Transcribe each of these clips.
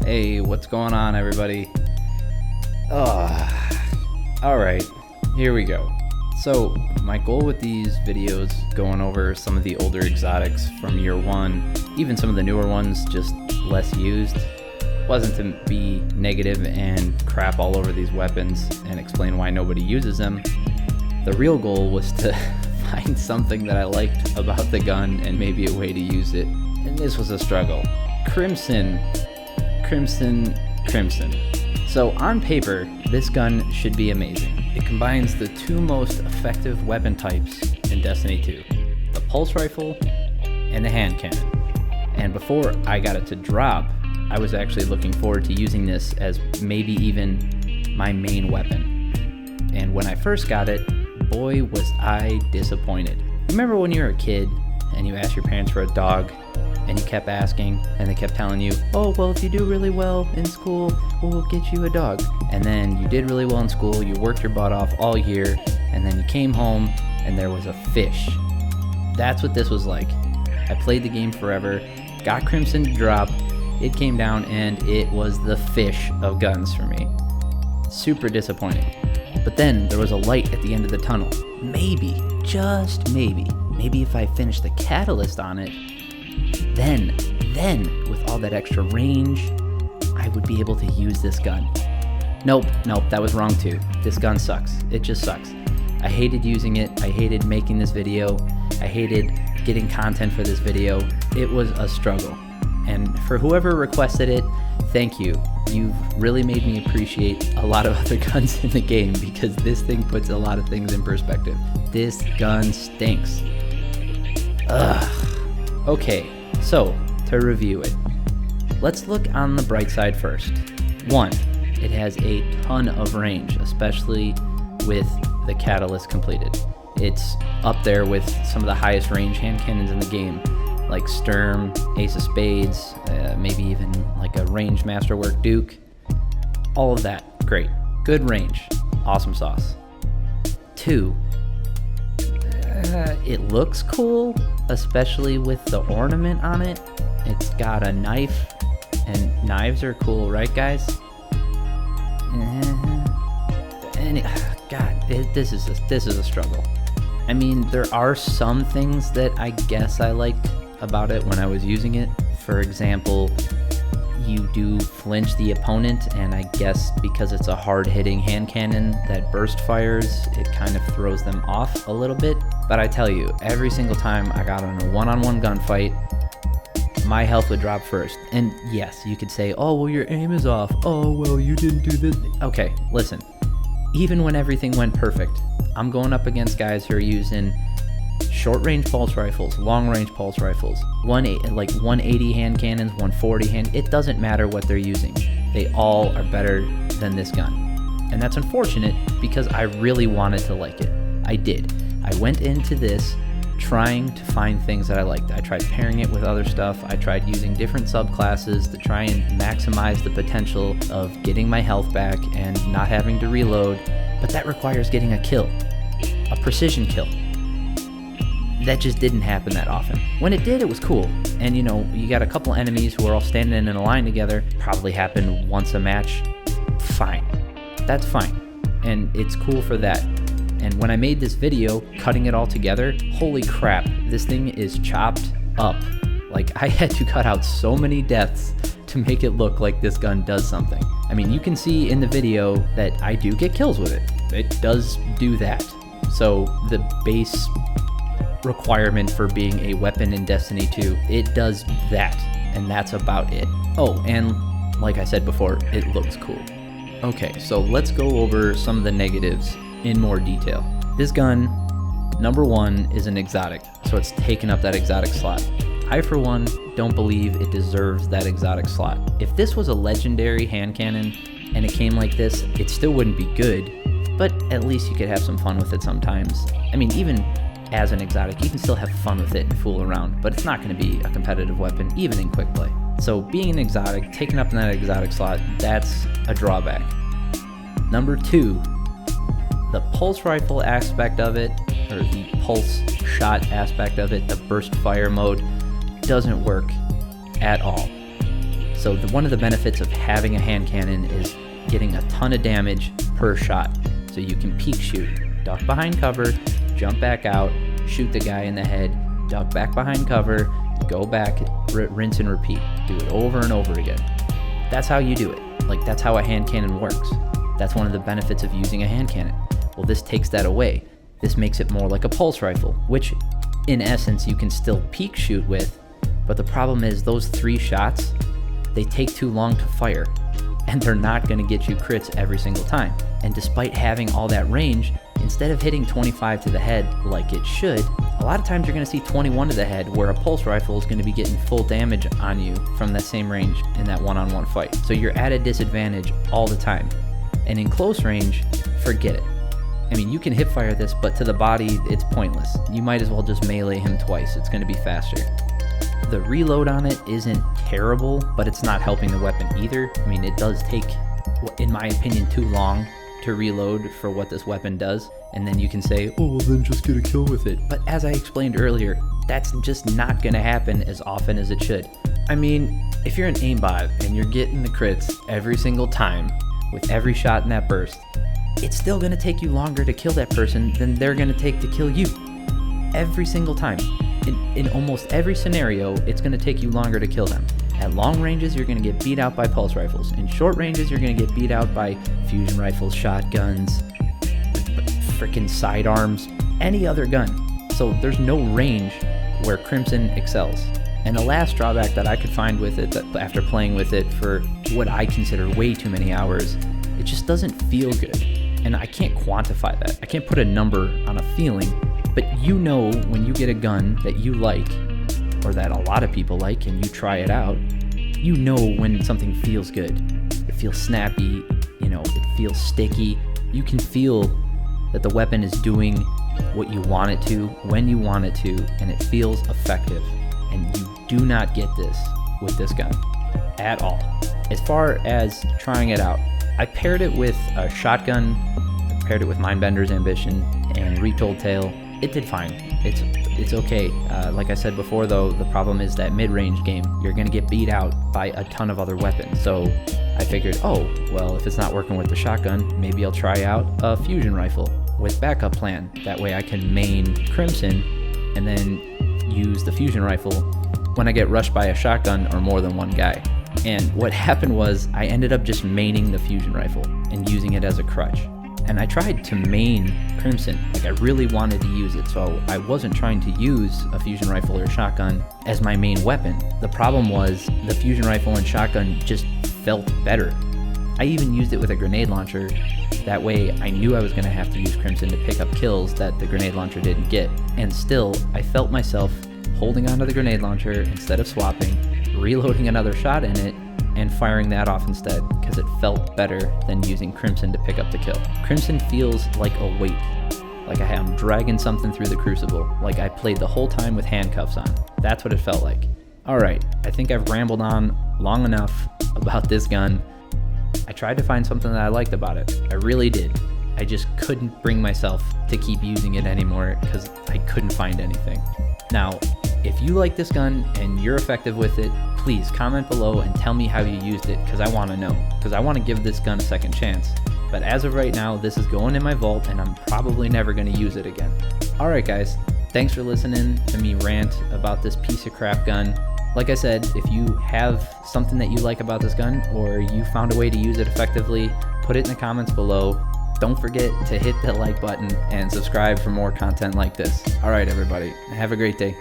Hey, what's going on, everybody? Alright, here we go. So, my goal with these videos, going over some of the older exotics from year one, even some of the newer ones, just less used, wasn't to be negative and crap all over these weapons and explain why nobody uses them. The real goal was to find something that I liked about the gun and maybe a way to use it. And this was a struggle. Crimson. So on paper, this gun should be amazing. It combines the two most effective weapon types in Destiny 2, the pulse rifle and the hand cannon. And before I got it to drop, I was actually looking forward to using this as maybe even my main weapon. And when I first got it, boy was I disappointed. Remember when you were a kid and you asked your parents for a dog and you kept asking and they kept telling you, oh, well, if you do really well in school, we'll get you a dog. And then you did really well in school, you worked your butt off all year, and then you came home and there was a fish. That's what this was like. I played the game forever, got Crimson to drop, it came down, and it was the fish of guns for me. Super disappointing. But then there was a light at the end of the tunnel. Maybe, just maybe if I finished the catalyst on it, then with all that extra range, I would be able to use this gun. Nope, that was wrong too. This gun sucks. It just sucks. I hated using it. I hated making this video. I hated getting content for this video. It was a struggle. And for whoever requested it, thank you. You've really made me appreciate a lot of other guns in the game because this thing puts a lot of things in perspective. This gun stinks. Ugh. Okay, so to review it, let's look on the bright side first. 1, it has a ton of range, especially with the catalyst completed. It's up there with some of the highest range hand cannons in the game, like Sturm, Ace of Spades, maybe even like a range Masterwork Duke. All of that, great. Good range, awesome sauce. 2, it looks cool, especially with the ornament on it. It's got a knife, and knives are cool, right, guys? This is a struggle. I mean, there are some things that I guess I liked about it when I was using it. For example, you do flinch the opponent, and I guess because it's a hard-hitting hand cannon that burst fires, it kind of throws them off a little bit. But I tell you, every single time I got in a one-on-one gunfight, my health would drop first. And yes, you could say, oh, well, your aim is off. Oh, well, you didn't do this. Okay, listen. Even when everything went perfect, I'm going up against guys who are using short-range pulse rifles, long-range pulse rifles, 180 hand cannons, 140 hand. It doesn't matter what they're using. They all are better than this gun. And that's unfortunate because I really wanted to like it. I did. I went into this trying to find things that I liked. I tried pairing it with other stuff. I tried using different subclasses to try and maximize the potential of getting my health back and not having to reload. But that requires getting a kill, a precision kill. That just didn't happen that often. When it did, it was cool. And you got a couple enemies who are all standing in a line together. Probably happened once a match. Fine. That's fine. And it's cool for that. And when I made this video, cutting it all together, holy crap, this thing is chopped up. Like, I had to cut out so many deaths to make it look like this gun does something. I mean, you can see in the video that I do get kills with it. It does do that. So the base requirement for being a weapon in Destiny 2, it does that, and that's about it. Oh, and like I said before, it looks cool. Okay, so let's go over some of the negatives in more detail. This gun, number 1, is an exotic, so it's taken up that exotic slot. I, for one, don't believe it deserves that exotic slot. If this was a legendary hand cannon and it came like this, it still wouldn't be good, but at least you could have some fun with it sometimes. I mean, even as an exotic, you can still have fun with it and fool around, but it's not going to be a competitive weapon, even in quick play. So being an exotic, taking up in that exotic slot, that's a drawback. Number 2, the pulse rifle aspect of it, or the pulse shot aspect of it, the burst fire mode, doesn't work at all. So one of the benefits of having a hand cannon is getting a ton of damage per shot. So you can peek shoot, duck behind cover, jump back out, shoot the guy in the head, duck back behind cover, go back, rinse and repeat. Do it over and over again. That's how you do it. Like, that's how a hand cannon works. That's one of the benefits of using a hand cannon. Well, this takes that away. This makes it more like a pulse rifle, which in essence you can still peek shoot with, but the problem is those 3 shots, they take too long to fire, and they're not going to get you crits every single time. And despite having all that range, instead of hitting 25 to the head like it should, a lot of times you're going to see 21 to the head, where a pulse rifle is going to be getting full damage on you from that same range in that one-on-one fight. So you're at a disadvantage all the time. And in close range, forget it. I mean, you can hip fire this, but to the body, it's pointless. You might as well just melee him twice. It's going to be faster. The reload on it isn't terrible, but it's not helping the weapon either. I mean, it does take, in my opinion, too long to reload for what this weapon does. And then you can say, oh, well, then just get a kill with it. But as I explained earlier, that's just not going to happen as often as it should. I mean, if you're an aimbot and you're getting the crits every single time with every shot in that burst, it's still going to take you longer to kill that person than they're going to take to kill you. Every single time. In almost every scenario, it's going to take you longer to kill them. At long ranges, you're going to get beat out by pulse rifles. In short ranges, you're going to get beat out by fusion rifles, shotguns, freaking sidearms, any other gun. So there's no range where Crimson excels. And the last drawback that I could find with it, that after playing with it for what I consider way too many hours, it just doesn't feel good. And I can't quantify that. I can't put a number on a feeling, but you know when you get a gun that you like, or that a lot of people like, and you try it out, you know when something feels good. It feels snappy, it feels sticky. You can feel that the weapon is doing what you want it to, when you want it to, and it feels effective. And you do not get this with this gun at all. As far as trying it out, I paired it with a shotgun, I paired it with Mindbender's Ambition and Retold Tale. It did fine. It's okay. Like I said before, though, the problem is that mid-range game, you're going to get beat out by a ton of other weapons. So I figured, oh, well, if it's not working with the shotgun, maybe I'll try out a fusion rifle with backup plan. That way I can main Crimson and then use the fusion rifle when I get rushed by a shotgun or more than one guy. And what happened was I ended up just maining the fusion rifle and using it as a crutch. And I tried to main Crimson, like I really wanted to use it, so I wasn't trying to use a fusion rifle or a shotgun as my main weapon. The problem was the fusion rifle and shotgun just felt better. I even used it with a grenade launcher. That way I knew I was going to have to use Crimson to pick up kills that the grenade launcher didn't get. And still, I felt myself holding onto the grenade launcher instead of swapping, reloading another shot in it, and firing that off instead, because it felt better than using Crimson to pick up the kill. Crimson feels like a weight, like I'm dragging something through the crucible, like I played the whole time with handcuffs on. That's what it felt like. Alright, I think I've rambled on long enough about this gun. I tried to find something that I liked about it. I really did. I just couldn't bring myself to keep using it anymore because I couldn't find anything. Now, if you like this gun and you're effective with it, please comment below and tell me how you used it, because I want to know, because I want to give this gun a second chance. But as of right now, this is going in my vault and I'm probably never going to use it again. Alright guys, thanks for listening to me rant about this piece of crap gun. Like I said, if you have something that you like about this gun, or you found a way to use it effectively, put it in the comments below. Don't forget to hit the like button and subscribe for more content like this. Alright everybody, have a great day.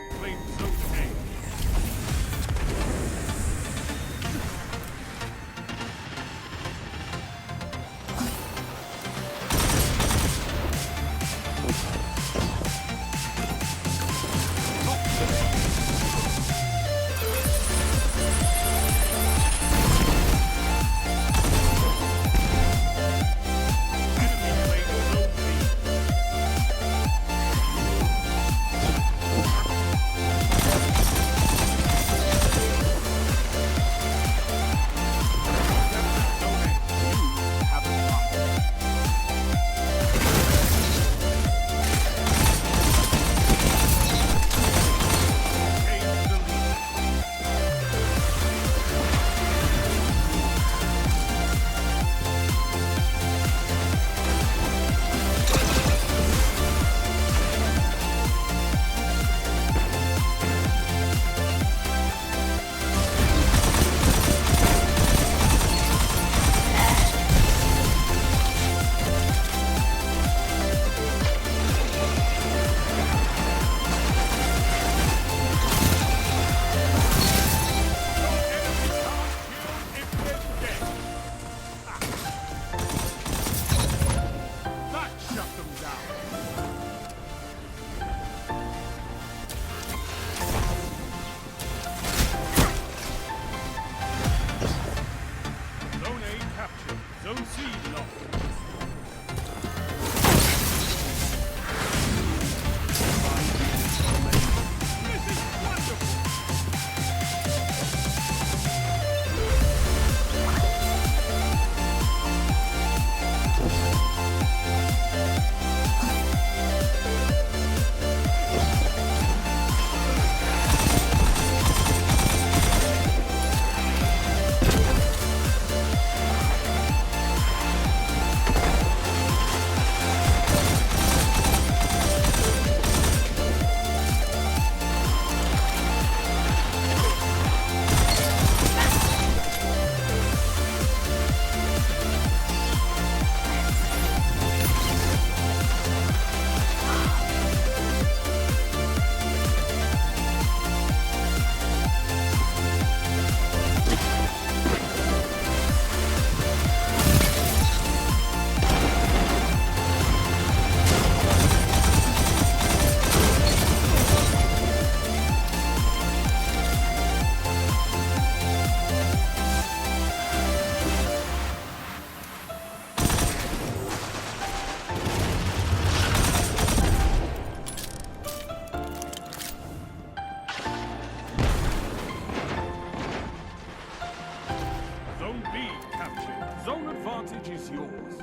captured. Zone advantage is yours.